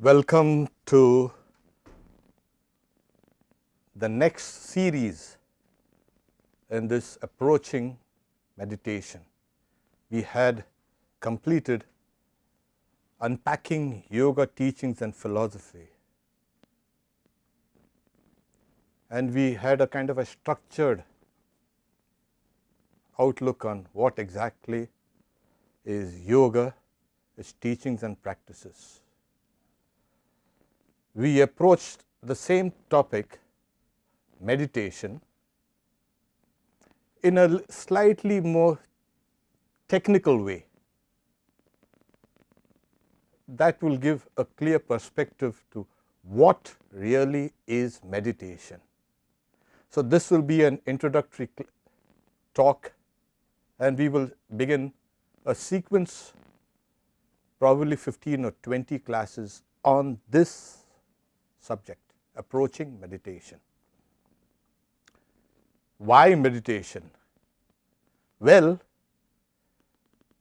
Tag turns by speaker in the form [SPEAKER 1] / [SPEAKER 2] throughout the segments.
[SPEAKER 1] Welcome to the next series in this approaching meditation. We had completed Unpacking Yoga Teachings and Philosophy, and we had a kind of a structured outlook on what exactly is yoga, its teachings and practices. We approached the same topic, meditation, in a slightly more technical way. That will give a clear perspective to what really is meditation. So this will be an introductory talk, and we will begin a sequence, probably 15 or 20 classes on this subject, approaching meditation. Why meditation? Well,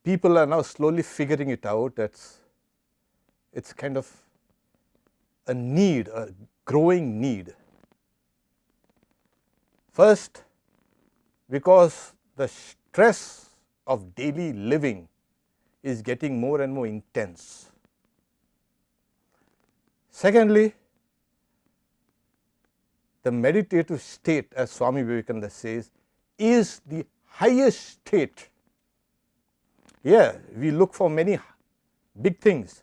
[SPEAKER 1] people are now slowly figuring it out. It's kind of a need, a growing need. First, because the stress of daily living is getting more and more intense. Secondly, the meditative state, as Swami Vivekananda says, is the highest state. Yeah, we look for many big things,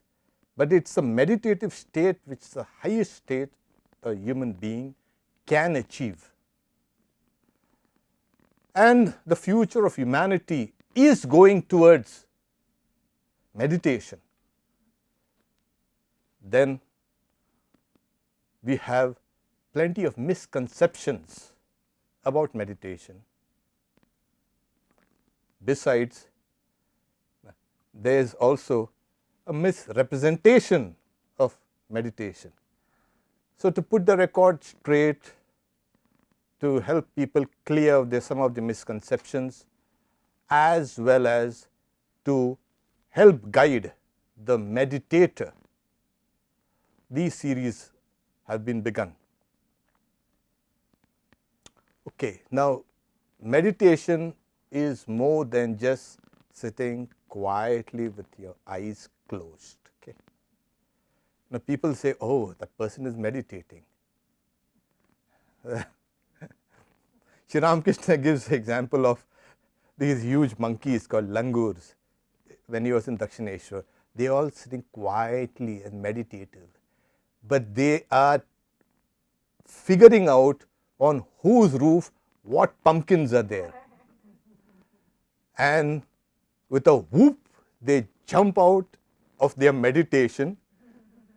[SPEAKER 1] but it's the meditative state which is the highest state a human being can achieve. And the future of humanity is going towards meditation. Then we have plenty of misconceptions about meditation. Besides, there is also a misrepresentation of meditation. So to put the record straight, to help people clear some of the misconceptions, as well as to help guide the meditator, these series have been begun. Okay, now meditation is more than just sitting quietly with your eyes closed. Okay. Now people say, oh, that person is meditating. Sri Ramakrishna gives the example of these huge monkeys called langurs. When he was in Dakshineshwar, they are all sitting quietly and meditative, but they are figuring out on whose roof what pumpkins are there. And with a whoop, they jump out of their meditation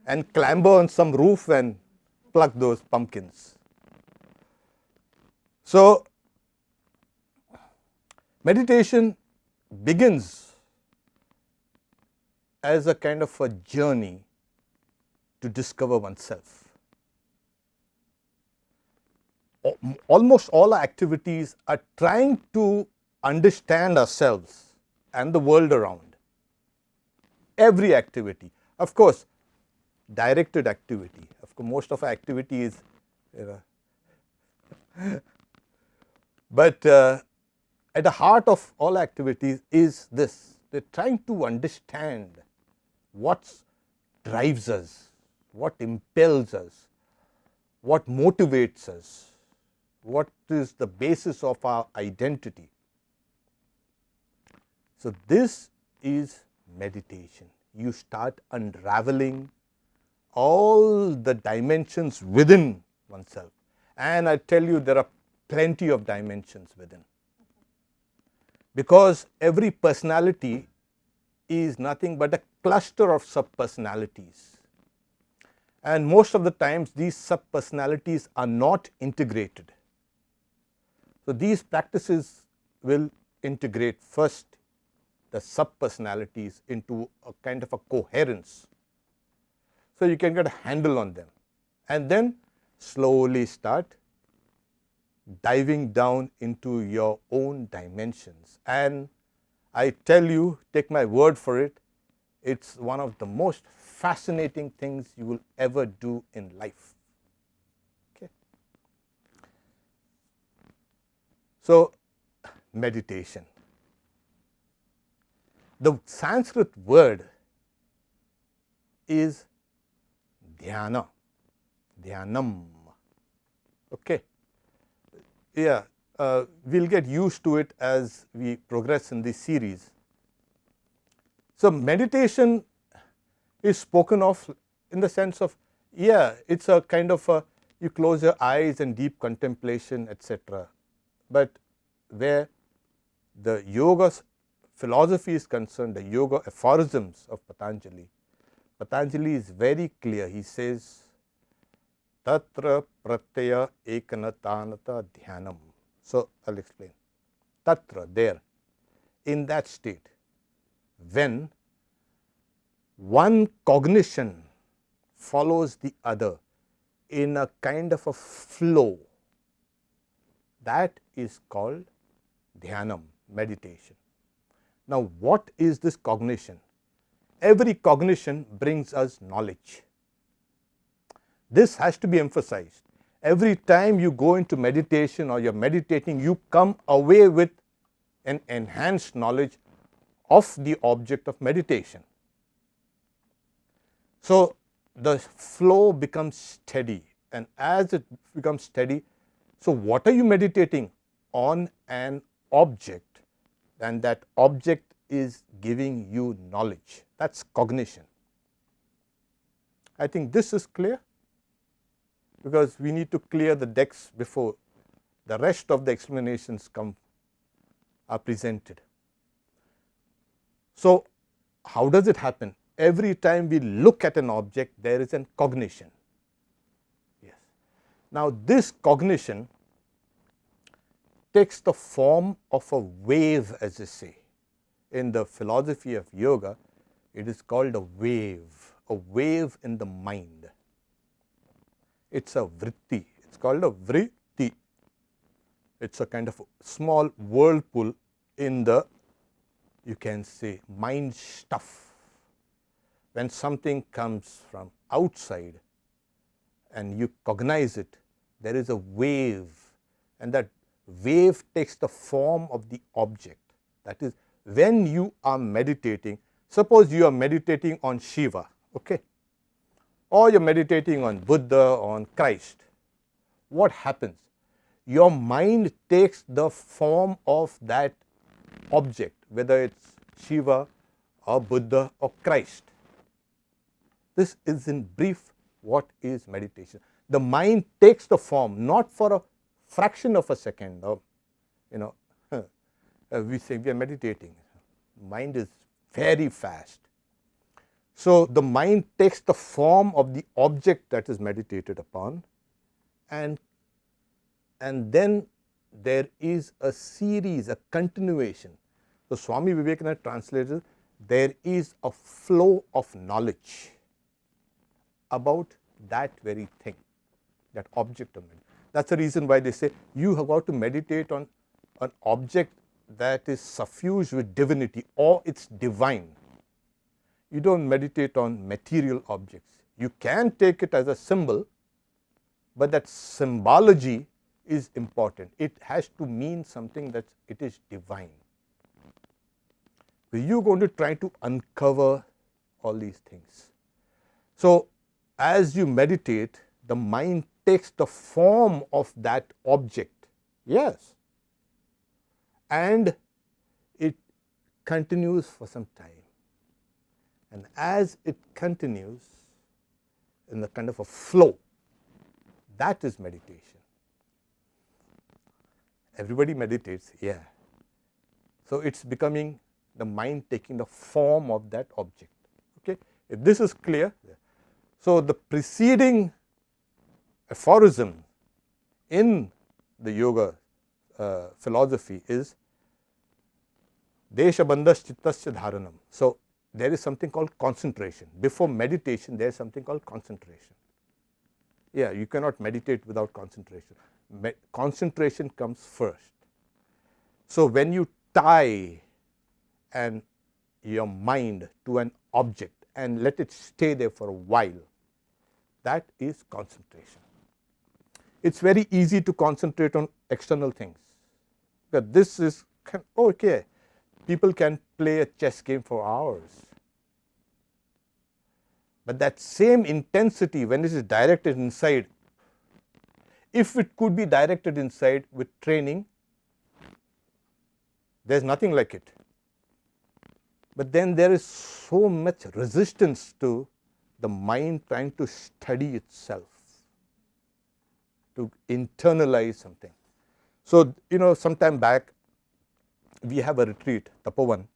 [SPEAKER 1] and clamber on some roof and pluck those pumpkins. So, meditation begins as a kind of a journey to discover oneself. Almost all our activities are trying to understand ourselves and the world around. Every activity. Of course, directed activity. Of course, most of our activity is, but at the heart of all activities is this. They're trying to understand what drives us, what impels us, what motivates us, what is the basis of our identity. So this is meditation. You start unraveling all the dimensions within oneself. And I tell you, there are plenty of dimensions within. Because every personality is nothing but a cluster of sub-personalities. And most of the times, these sub-personalities are not integrated. So these practices will integrate first the sub-personalities into a kind of a coherence, so you can get a handle on them, and then slowly start diving down into your own dimensions. And I tell you, take my word for it, It's one of the most fascinating things you will ever do in life. Okay. So, meditation. The Sanskrit word is dhyana, dhyanam. Okay. Yeah, we'll get used to it as we progress in this series. So, meditation is spoken of in the sense of, yeah, it's a kind of a, you close your eyes and deep contemplation, etc. But where the yoga philosophy is concerned, the yoga aphorisms of Patanjali, Patanjali is very clear. He says, Tatra pratyaya ekanatanata dhyanam. So, I will explain. Tatra, there, in that state, when one cognition follows the other in a kind of a flow, that is called dhyanam, meditation. Now, what is this cognition? Every cognition brings us knowledge. This has to be emphasized. Every time you go into meditation or you are meditating, you come away with an enhanced knowledge of the object of meditation. So, the flow becomes steady, and as it becomes steady, so what are you meditating on? An object, and that object is giving you knowledge. That is cognition. I think this is clear, because we need to clear the decks before the rest of the explanations are presented. So, how does it happen? Every time we look at an object, there is a cognition. Yes. Now, this cognition takes the form of a wave, as they say. In the philosophy of yoga, it is called a wave in the mind. It's a vritti. It's called a vritti. It's a kind of small whirlpool in the, you can say, mind stuff. When something comes from outside and you cognize it, there is a wave, and that wave takes the form of the object. That is, when you are meditating, suppose you are meditating on Shiva, okay, or you are meditating on Buddha, on Christ, what happens? Your mind takes the form of that object, whether it's Shiva or Buddha or Christ. This is in brief what is meditation. The mind takes the form, not for a fraction of a second, or we say we are meditating. Mind is very fast. So, the mind takes the form of the object that is meditated upon, and then there is a series, a continuation. So, Swami Vivekananda translated, there is a flow of knowledge about that very thing, that object of meditation. That is the reason why they say you have got to meditate on an object that is suffused with divinity, or it's divine. You don't meditate on material objects. You can take it as a symbol, but that symbology is important. It has to mean something that it is divine. So, you are going to try to uncover all these things. So, as you meditate, the mind takes the form of that object, yes, and it continues for some time. And as it continues in the kind of a flow, that is meditation. Everybody meditates, yeah. So, it is becoming the mind taking the form of that object. Okay. If this is clear, so the preceding aphorism in the yoga philosophy is desha bandhas chittasya dharanam. So, there is something called concentration. Before meditation, there is something called concentration. Yeah, you cannot meditate without concentration. Concentration comes first. So, when you tie an your mind to an object and let it stay there for a while, that is concentration. It's very easy to concentrate on external things. But this is okay. People can play a chess game for hours. But that same intensity, when it is directed inside, if it could be directed inside with training, there is nothing like it. But then there is so much resistance to the mind trying to study itself, to internalize something. So, sometime back, we have a retreat, Tapovan,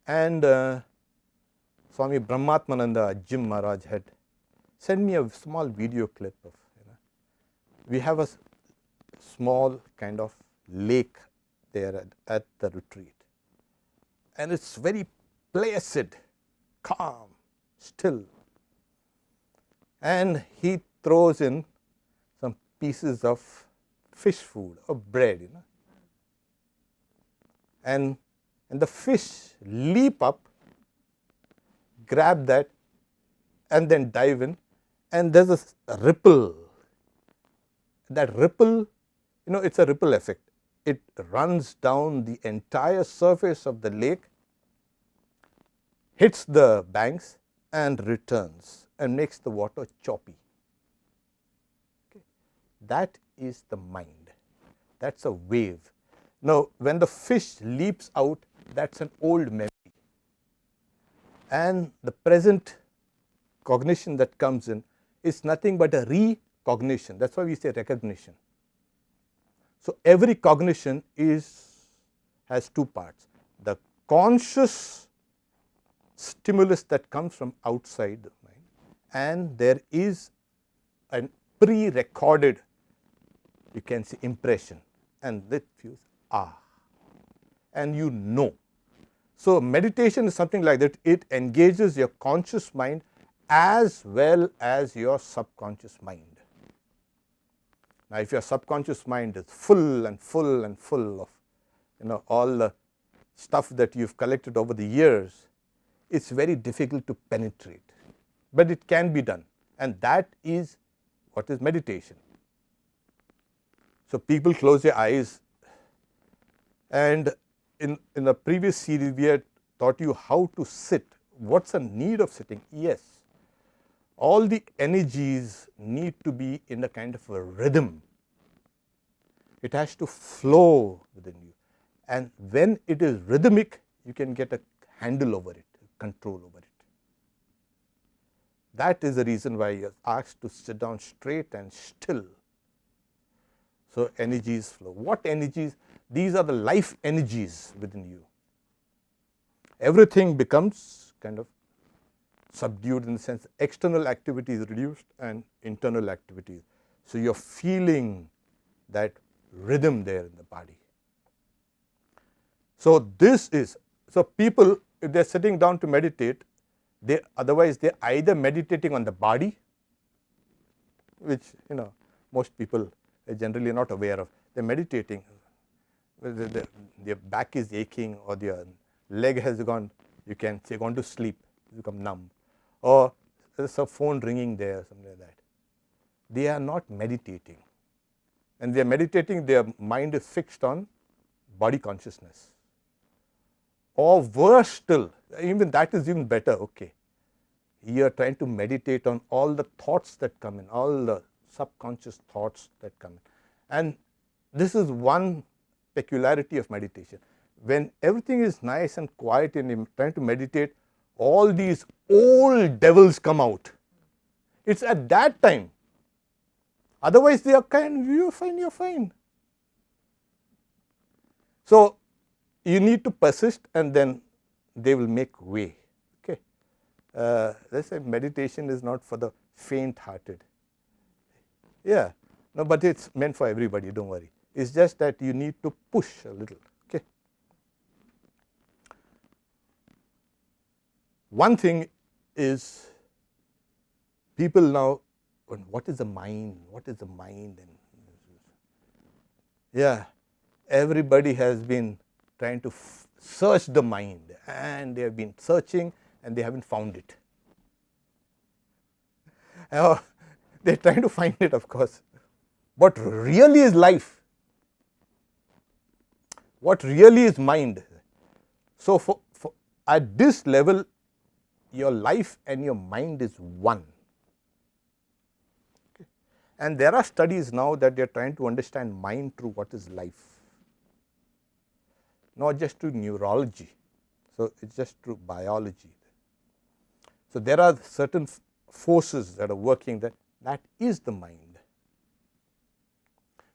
[SPEAKER 1] and Swami Brahmatmananda Jim Maharaj had sent me a small video clip of, we have a small kind of lake there at the retreat, and it's very placid, calm, still, and he throws in some pieces of fish food or bread, and the fish leap up, grab that, and then dive in, and there's a ripple. That ripple, it's a ripple effect. It runs down the entire surface of the lake, hits the banks, and returns and makes the water choppy. Okay. That is the mind. That's a wave. Now, when the fish leaps out, that's an old memory. And the present cognition that comes in is nothing but a recognition. That's why we say recognition. So, every cognition has two parts. The conscious stimulus that comes from outside the mind, and there is a pre-recorded, you can say, impression, and that feels and So, meditation is something like that. It engages your conscious mind as well as your subconscious mind. Now, if your subconscious mind is full and full and full of all the stuff that you've collected over the years, it's very difficult to penetrate, but it can be done, and that is what is meditation. So, people close their eyes, and in the previous series we had taught you how to sit. What's the need of sitting? Yes, all the energies need to be in a kind of a rhythm. It has to flow within you, and when it is rhythmic, you can get a handle over it, control over it. That is the reason why you are asked to sit down straight and still. So, energies flow. What energies? These are the life energies within you. Everything becomes kind of subdued, in the sense external activity is reduced and internal activity. So, you are feeling that rhythm there in the body. So, people, if they are sitting down to meditate, otherwise they are either meditating on the body, which most people are generally not aware of. They are meditating, their back is aching, or their leg has gone, you can say, gone to sleep, become numb, or there's a phone ringing there, something like that. They are not meditating. And they are meditating, their mind is fixed on body consciousness. Or worse still, even that is even better, okay. You are trying to meditate on all the thoughts that come in, all the subconscious thoughts that come in. And this is one peculiarity of meditation. When everything is nice and quiet and you're trying to meditate, all these old devils come out. It's at that time. Otherwise, they are you're fine. So, you need to persist, and then they will make way. Okay. Let's say meditation is not for the faint-hearted. Yeah. No, but it's meant for everybody, don't worry. It's just that you need to push a little. Okay. One thing is, people now, what is the mind? What is the mind? And yeah, everybody has been trying to searched the mind, and they have been searching and they haven't found it. They are trying to find it, of course. What really is life? What really is mind? So, at this level, your life and your mind is one. Okay. And there are studies now that they are trying to understand mind through what is life, not just through neurology. So, it is just through biology. So, there are certain forces that are working that is the mind.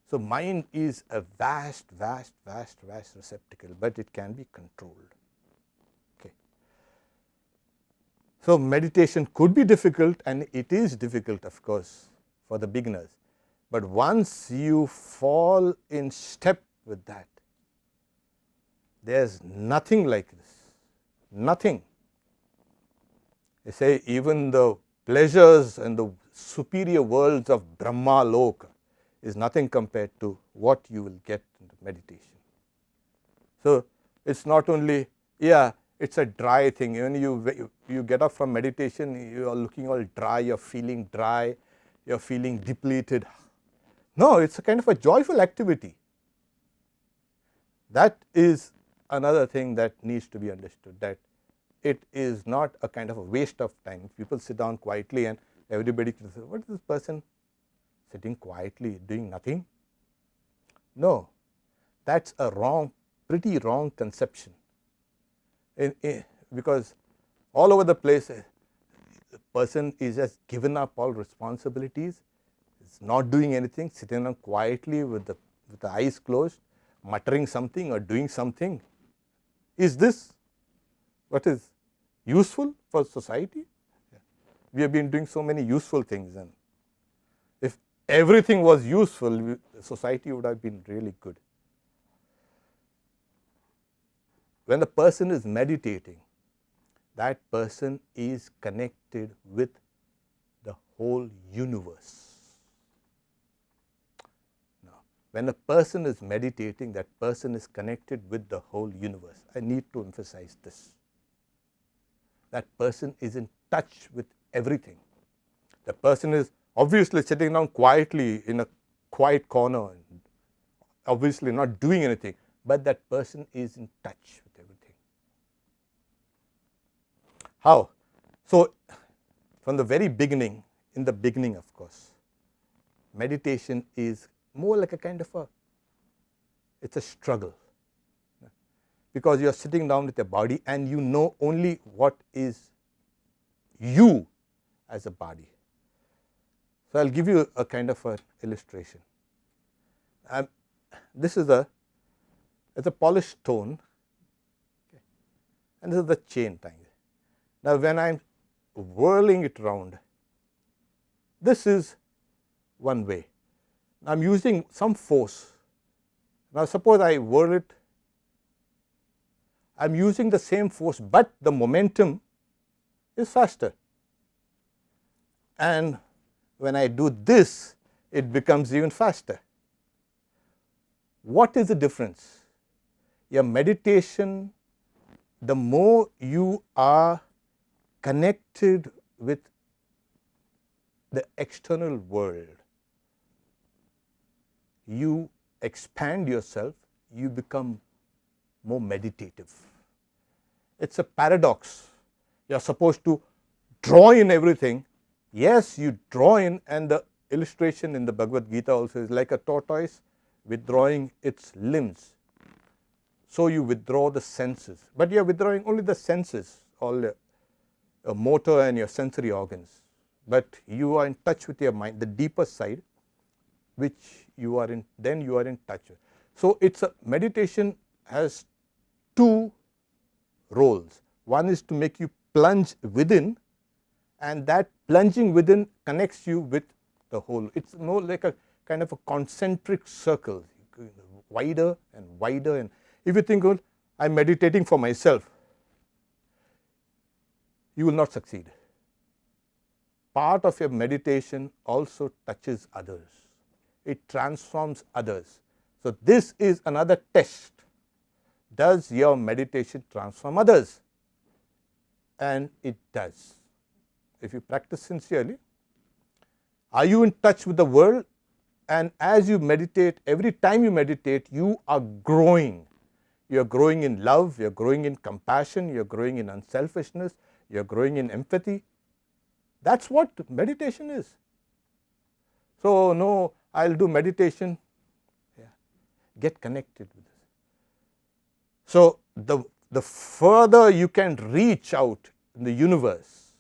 [SPEAKER 1] So, mind is a vast receptacle, but it can be controlled. Okay. So, meditation could be difficult, and it is difficult, of course, for the beginners. But once you fall in step with that, there is nothing like this, nothing. They say even the pleasures and the superior worlds of Brahma Loka is nothing compared to what you will get in the meditation. So, it is not only, it is a dry thing. When you get up from meditation, you are looking all dry, you are feeling dry, you are feeling depleted. No, it is a kind of a joyful activity. That is another thing that needs to be understood, that it is not a kind of a waste of time. People sit down quietly and everybody can say, what is this person sitting quietly doing nothing? No, that is a pretty wrong conception. Because all over the place, the person is just given up all responsibilities, is not doing anything, sitting down quietly with the eyes closed, muttering something or doing something. Is this what is useful for society? We have been doing so many useful things, and if everything was useful, society would have been really good. When the person is meditating, that person is connected with the whole universe. Now, when a person is meditating, that person is connected with the whole universe. I need to emphasize this. That person is in touch with everything. The person is obviously sitting down quietly in a quiet corner, obviously not doing anything, but that person is in touch with everything. How? So, from the very beginning, in the beginning, of course, meditation is more like a kind of it's a struggle, because you are sitting down with your body and you know only what is you as a body. So, I will give you a kind of an illustration. This is it's a polished stone, okay, and this is the chain tying. Now, when I am whirling it round, this is one way. I am using some force. Now, suppose I whirl it, I am using the same force, but the momentum is faster. And when I do this, it becomes even faster. What is the difference? Your meditation, the more you are connected with the external world, you expand yourself, you become more meditative. It is a paradox. You are supposed to draw in everything. Yes, you draw in, and the illustration in the Bhagavad Gita also is like a tortoise withdrawing its limbs. So, you withdraw the senses, but you are withdrawing only the senses, all the motor and your sensory organs, but you are in touch with your mind, the deeper side, which you are in, then you are in touch with. So, it's a meditation has two roles. One is to make you plunge within, and that plunging within connects you with the whole. It's more like a kind of a concentric circle, wider and wider. And if you think, well, I am meditating for myself, you will not succeed. Part of your meditation also touches others. It transforms others. So, this is another test. does your meditation transform others? And it does. If you practice sincerely, are you in touch with the world? And as you meditate, every time you meditate, you are growing. You are growing in love, you are growing in compassion, you are growing in unselfishness, you are growing in empathy. That's what meditation is. So, no, I'll do meditation. Yeah. Get connected with this. So, the further you can reach out in the universe,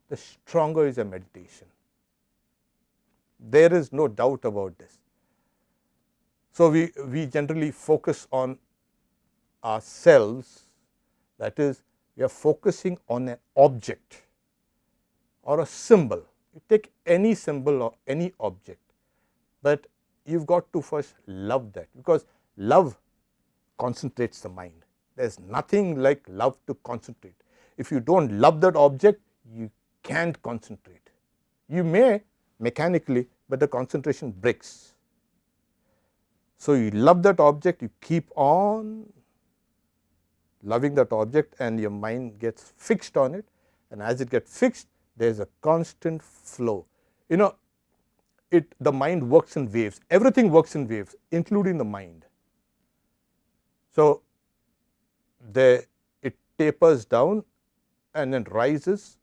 [SPEAKER 1] the stronger is a meditation. There is no doubt about this. So, we generally focus on ourselves, that is, we are focusing on an object or a symbol. You take any symbol or any object, but you've got to first love that, because love concentrates the mind. There is nothing like love to concentrate. If you don't love that object, you can't concentrate. You may mechanically, but the concentration breaks. So, you love that object, you keep on loving that object, and your mind gets fixed on it, and as it gets fixed, there is a constant flow. You know, the mind works in waves. Everything works in waves, including the mind. So, it tapers down and then rises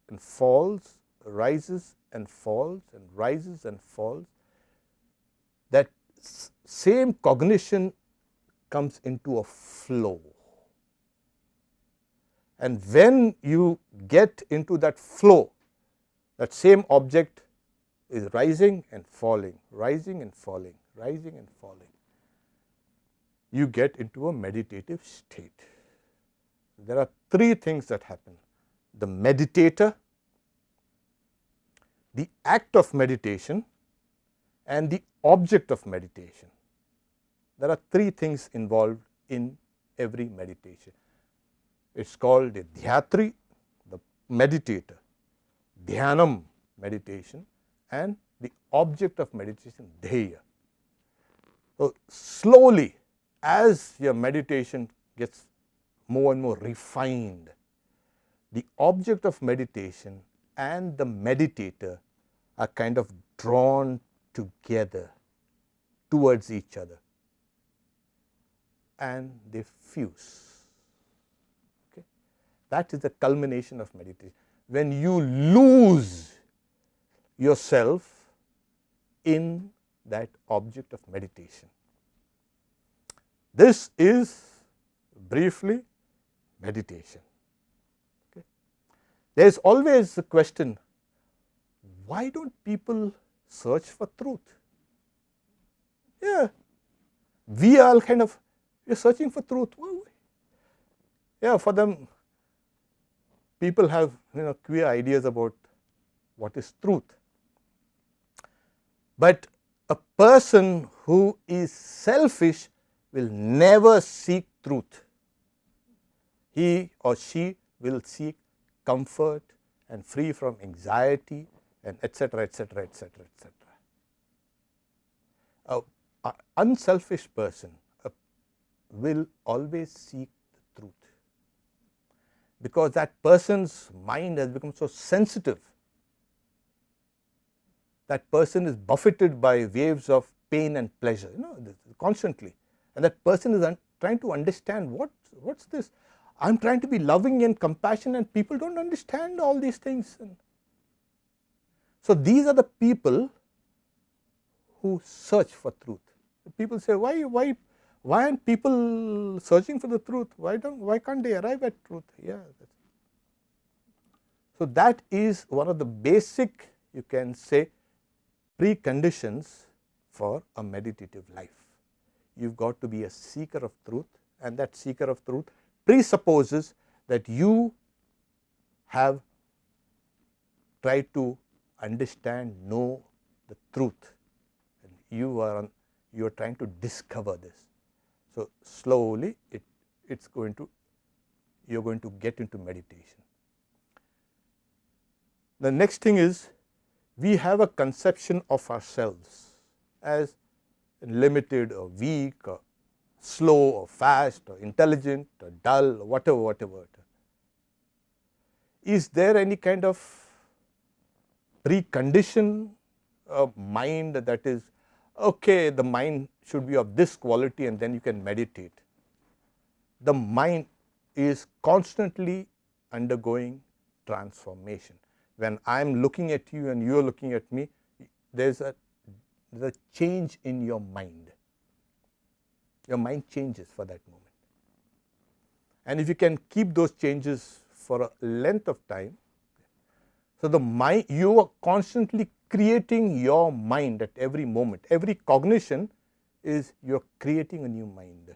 [SPEAKER 1] and falls, rises and falls, and rises and falls. That same cognition comes into a flow. And when you get into that flow, that same object is rising and falling, rising and falling, rising and falling. You get into a meditative state. There are three things that happen: the meditator, the act of meditation, and the object of meditation. There are three things involved in every meditation. It's called a dhyatri, the meditator, dhyanam, meditation, and the object of meditation, dheya. So, slowly, as your meditation gets more and more refined, the object of meditation and the meditator are kind of drawn together towards each other, and they fuse. Okay? That is the culmination of meditation. When you lose yourself in that object of meditation. This is briefly meditation. Okay? There is always the question, why don't people search for truth? Yeah, we are kind of, we are searching for truth. Yeah, for them, people have queer ideas about what is truth. But a person who is selfish will never seek truth. He or she will seek comfort and free from anxiety and etc., etc., etc., etc. An unselfish person will always seek the truth, because that person's mind has become so sensitive. That person is buffeted by waves of pain and pleasure, constantly, and that person is trying to understand what's this. I'm trying to be loving and compassionate, and people don't understand all these things. So these are the people who search for truth. People say, why aren't people searching for the truth? Why can't they arrive at truth? Yeah. So that is one of the basic, you can say, preconditions for a meditative life. You've got to be a seeker of truth, and that seeker of truth presupposes that you have tried to understand, know the truth, and you are trying to discover this. So slowly you're going to get into meditation. The next thing is, we have a conception of ourselves as limited or weak or slow or fast or intelligent or dull or whatever. Is there any kind of precondition of mind that is, okay, the mind should be of this quality and then you can meditate? The mind is constantly undergoing transformation. When I am looking at you and you are looking at me, there is a change in your mind. Your mind changes for that moment. And if you can keep those changes for a length of time, so the mind, you are constantly creating your mind at every moment. Every cognition is you are creating a new mind.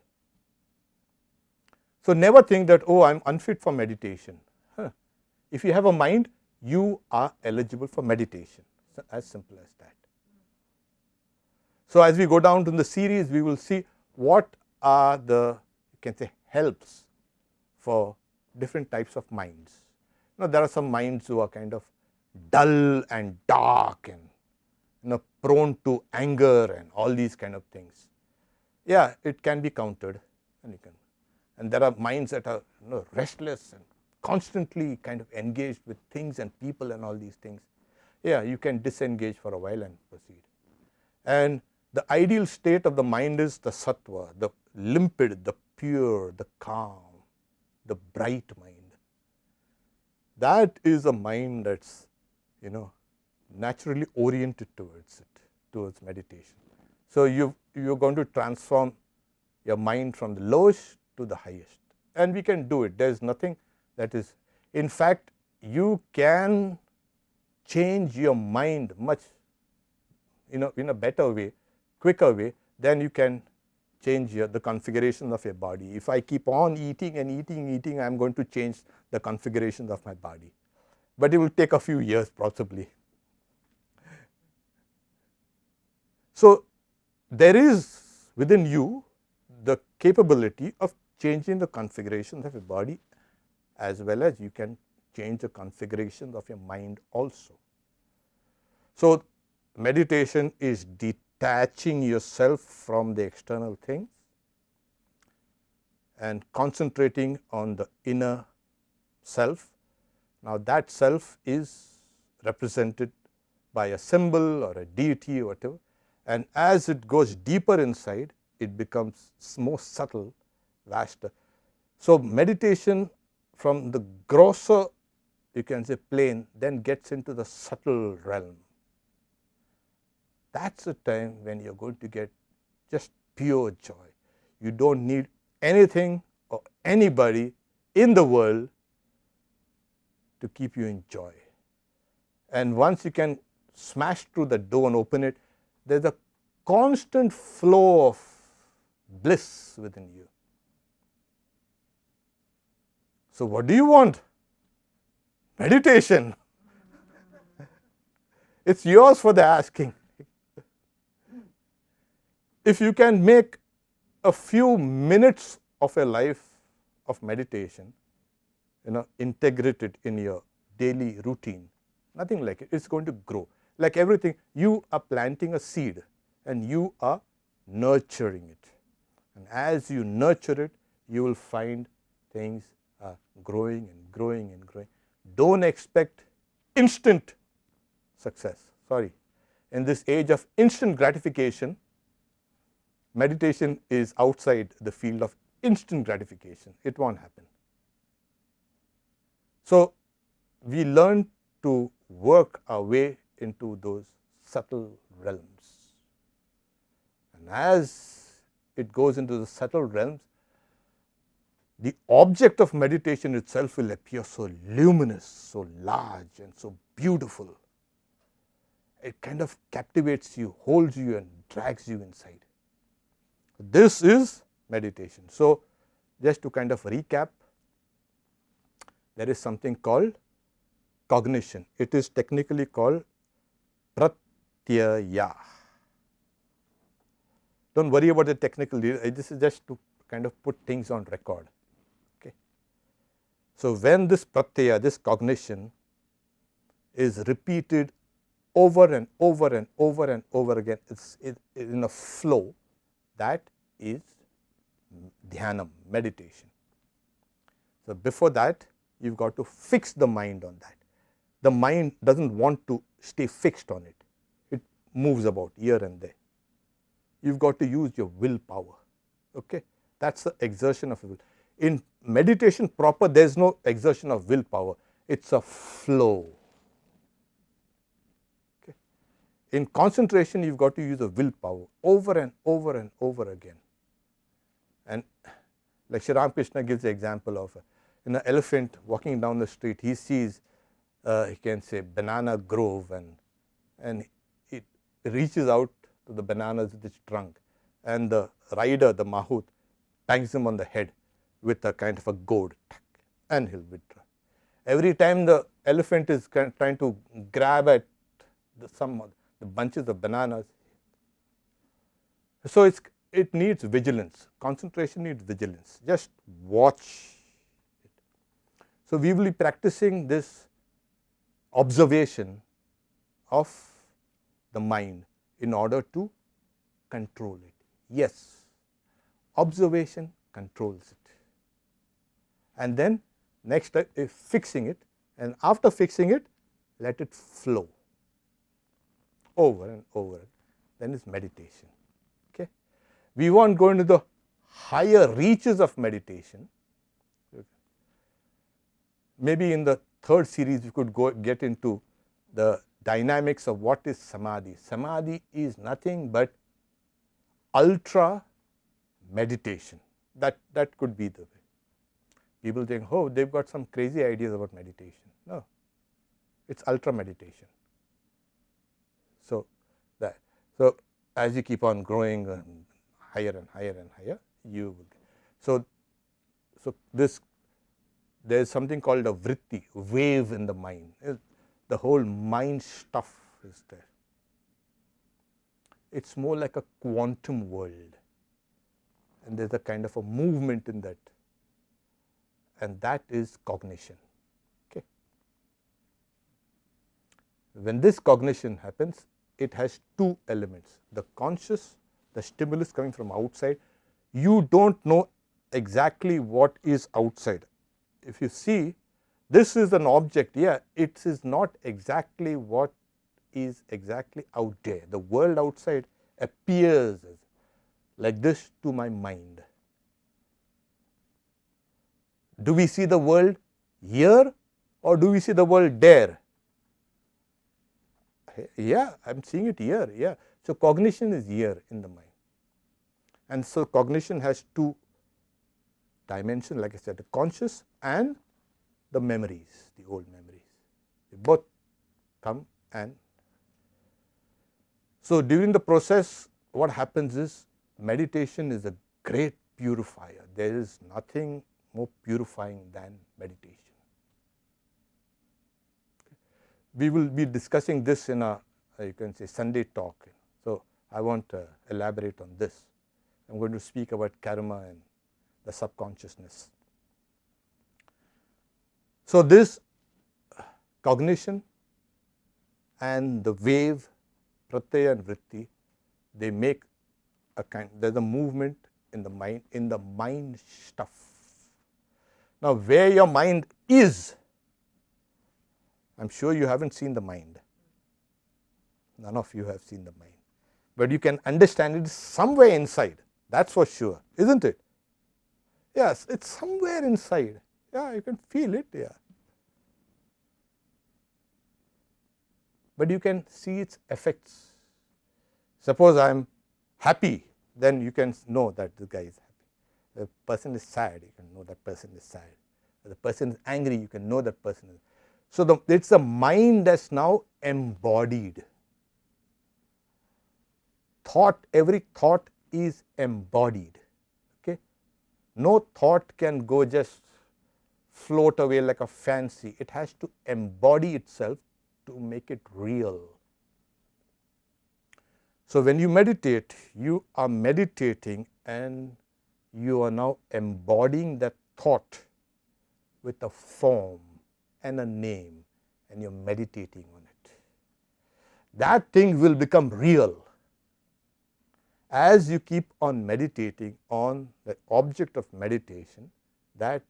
[SPEAKER 1] So never think that, oh, I am unfit for meditation. If you have a mind, you are eligible for meditation. So as simple as that. So as we go down to the series, we will see what are the, you can say, helps for different types of minds. There are some minds who are kind of dull and dark and prone to anger and all these kind of things. Yeah, it can be countered, and there are minds that are restless and constantly kind of engaged with things and people and all these things. Yeah, you can disengage for a while and proceed. And the ideal state of the mind is the sattva, the limpid, the pure, the calm, the bright mind. That is a mind that's naturally oriented towards it, towards meditation. So you're going to transform your mind from the lowest to the highest, and we can do it. There is nothing that is, in fact, you can change your mind much in a better way, quicker way than you can change the configuration of your body. If I keep on eating and eating, I am going to change the configurations of my body, but it will take a few years possibly. So there is within you the capability of changing the configurations of your body, as well as you can change the configurations of your mind also. So meditation is detaching yourself from the external things and concentrating on the inner self. Now that self is represented by a symbol or a deity or whatever, and as it goes deeper inside, it becomes more subtle, vaster. So meditation from the grosser, you can say, plane then gets into the subtle realm. That's the time when you're going to get just pure joy. You don't need anything or anybody in the world to keep you in joy. And once you can smash through the door and open it, there's a constant flow of bliss within you. So what do you want? Meditation. It's yours for the asking. If you can make a few minutes of a life of meditation, integrated in your daily routine, nothing like it, it's going to grow. Like everything, you are planting a seed and you are nurturing it. And as you nurture it, you will find things are growing and growing and growing. Don't expect instant success. Sorry. In this age of instant gratification, meditation is outside the field of instant gratification. It won't happen. So we learn to work our way into those subtle realms. And as it goes into the subtle realms, the object of meditation itself will appear so luminous, so large and so beautiful. It kind of captivates you, holds you and drags you inside. This is meditation. So just to kind of recap, there is something called cognition. It is technically called pratyaya. Don't worry about the technical, this is just to kind of put things on record. Okay. So when this pratyaya, this cognition is repeated over and over and over and over again, it's in a flow, that is dhyanam, meditation. So, before that you have got to fix the mind on that. The mind does not want to stay fixed on it, it moves about here and there. You have got to use your willpower. Okay? That is the exertion of will. In meditation proper, there is no exertion of willpower, it is a flow. Okay? In concentration, you have got to use a willpower over and over and over again. And like Sri Ramakrishna gives the example of an elephant walking down the street, he sees he can say banana grove, and it reaches out to the bananas with its trunk, and the rider, the mahout, bangs him on the head with a kind of a goad, and he will withdraw. Every time the elephant is trying to grab at the bunches of bananas, so it needs vigilance. Concentration needs vigilance. Just watch it. So, we will be practicing this observation of the mind in order to control it. Yes, observation controls it. And then next step is fixing it, and after fixing it, let it flow over and over. Then is meditation. Okay? We won't go into the higher reaches of meditation. Maybe in the third series we could get into the dynamics of what is samadhi. Samadhi is nothing but ultra meditation. That could be the way. People think, oh, they have got some crazy ideas about meditation. No, it is ultra meditation. So, as you keep on growing higher and higher and higher, you will. So there is something called a vritti, wave in the mind. The whole mind stuff is there. It is more like a quantum world, and there is a kind of a movement in that, and that is cognition. Okay. When this cognition happens, it has two elements: the conscious, the stimulus coming from outside. You do not know exactly what is outside. If you see, this is an object, yeah, it is not exactly what is exactly out there. The world outside appears like this to my mind. Do we see the world here, or do we see the world there? Yeah, I am seeing it here, yeah. So, cognition is here in the mind, and so cognition has two dimensions, like I said, the conscious and the memories, the old memories. They both come, and so during the process what happens is meditation is a great purifier. There is nothing more purifying than meditation. We will be discussing this in a you can say Sunday talk. So, I won't elaborate on this. I am going to speak about karma and the subconsciousness. So, this cognition and the wave, pratyaya and vritti, they make a kind, there is a movement in the mind stuff. Now, where your mind is, I am sure you have not seen the mind. None of you have seen the mind, but you can understand it is somewhere inside, that is for sure, isn't it? Yes, it is somewhere inside. Yeah, you can feel it, yeah. But you can see its effects. Suppose I am happy, then you can know that the guy is happy. The person is sad, you can know that person is sad. If the person is angry, you can know that person is. So, it is the mind that is now embodied. Every thought is embodied. Okay? No thought can go just float away like a fancy. It has to embody itself to make it real. So, when you meditate, you are meditating and you are now embodying that thought with a form and a name, and you are meditating on it. That thing will become real, as you keep on meditating on the object of meditation, that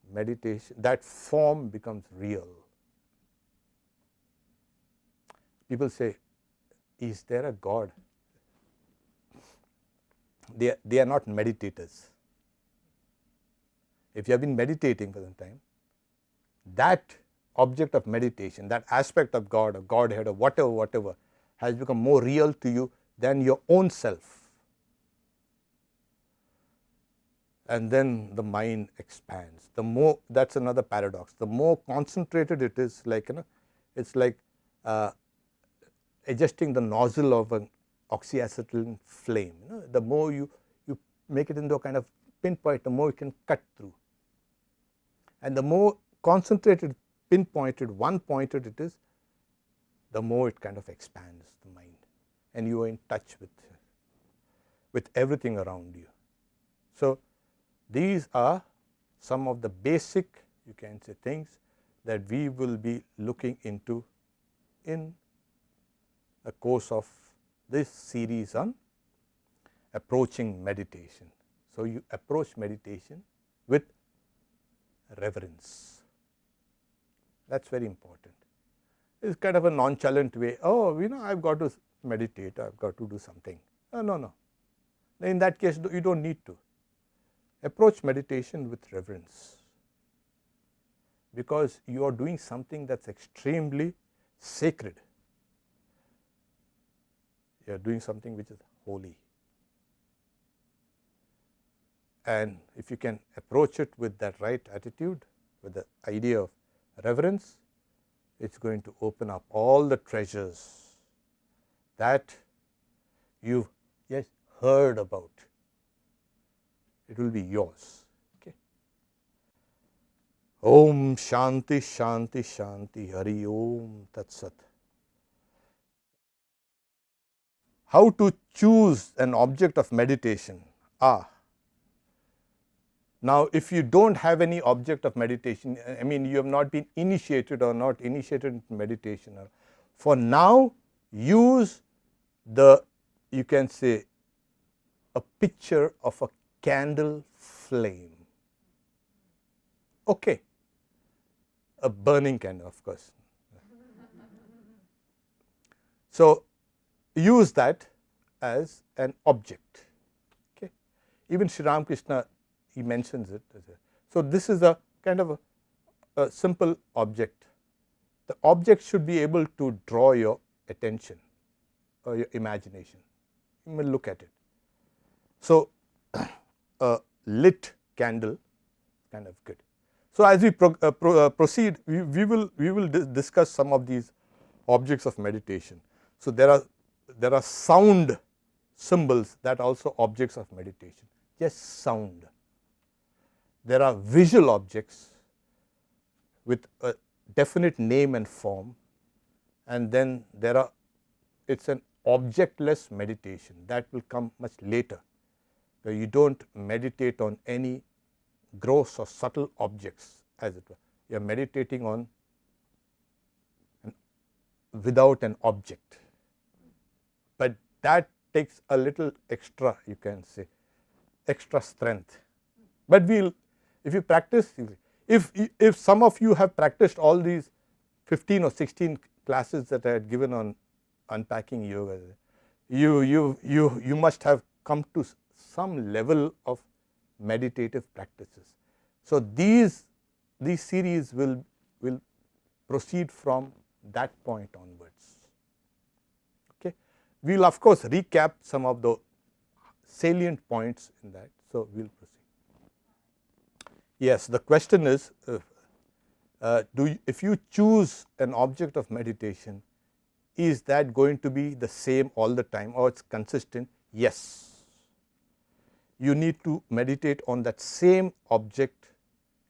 [SPEAKER 1] form becomes real. People say, is there a God? They are not meditators. If you have been meditating for some time, that object of meditation, that aspect of God or Godhead or whatever has become more real to you than your own self. And then the mind expands. The more, that's another paradox. The more concentrated it is, like, it's like adjusting the nozzle of an oxyacetylene flame. The more you make it into a kind of pinpoint, the more you can cut through. And the more concentrated, pinpointed, one-pointed it is, the more it kind of expands the mind, and you are in touch with everything around you. So these are some of the basic, you can say, things that we will be looking into in the course of this series on approaching meditation. So you approach meditation with reverence. That's very important. It's kind of a nonchalant way. Oh, I've got to meditate, I've got to do something. No. In that case, you don't need to. Approach meditation with reverence, because you are doing something that's extremely sacred. You are doing something which is holy. And if you can approach it with that right attitude, with the idea of reverence, it's going to open up all the treasures that you've heard about. It will be yours. Okay. Om Shanti Shanti Shanti Hari Om Tat Sat. How to choose an object of meditation? Now, if you don't have any object of meditation, I mean, you have not been initiated or not initiated into meditation, for now, use you can say, a picture of a candle flame. Okay. A burning candle, of course. So use that as an object. Okay. Even Sri Ramakrishna, he mentions it. So this is a kind of a simple object. The object should be able to draw your attention or your imagination. You may look at it. So a lit candle, kind of good. So as we proceed, we will discuss some of these objects of meditation. So there are sound symbols that are also objects of meditation. Just sound. There are visual objects with a definite name and form, and then it's an objectless meditation that will come much later, where you don't meditate on any gross or subtle objects, as it were. You are meditating on without an object, but that takes a little extra, you can say, extra strength. But if you practice, if some of you have practiced all these 15 or 16 classes that I had given on unpacking yoga, you must have come to some level of meditative practices. So these series will proceed from that point onwards. Okay. We will of course recap some of the salient points in that. So we will proceed. Yes, the question is, if you choose an object of meditation, is that going to be the same all the time, or it's consistent? Yes. You need to meditate on that same object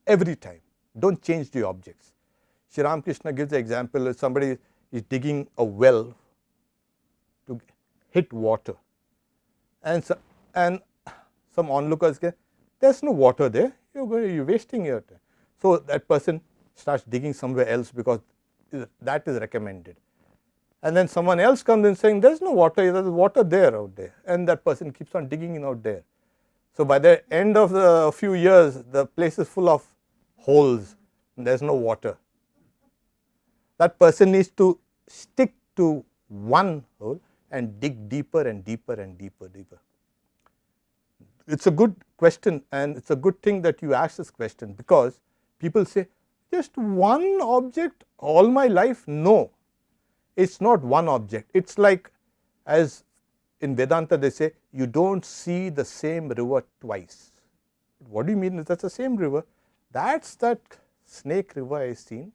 [SPEAKER 1] every time. Don't change the objects. Sri Ramakrishna gives the example of somebody is digging a well to hit water, and some onlookers say, there's no water there, you're wasting your time. So that person starts digging somewhere else because that is recommended. and then someone else comes in saying there is no water, there is water there out there, and that person keeps on digging in out there. So, by the end of the few years, the place is full of holes and there is no water. That person needs to stick to one hole and dig deeper and deeper and deeper. It's a good question, and it's a good thing that you ask this question, because people say just one object all my life. No, it's not one object. It's like, as in Vedanta they say, you don't see the same river twice. What do you mean that's the same river? That's that Snake River I've seen,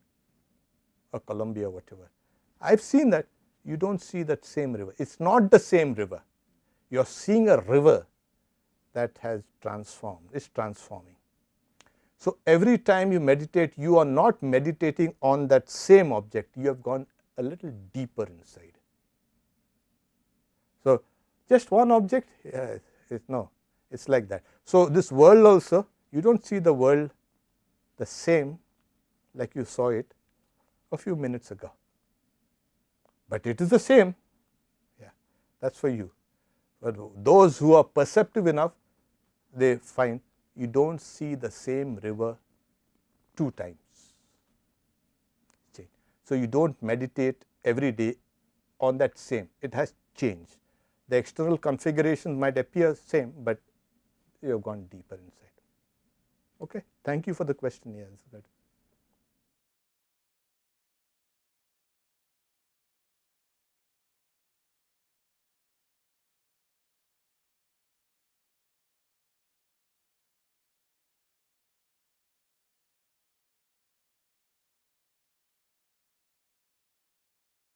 [SPEAKER 1] or Columbia, whatever. I've seen that. You don't see that same river. It's not the same river. You're seeing a river that has transformed, is transforming. So, every time you meditate, you are not meditating on that same object. You have gone a little deeper inside. So, just one object? No, it's like that. So, this world also, you don't see the world the same like you saw it a few minutes ago, but it is the same. Yeah, that's for you. But those who are perceptive enough, they find you don't see the same river two times. So, you don't meditate every day on that same, it has changed. The external configurations might appear same, but you have gone deeper inside. Okay, thank you for the question. Yes,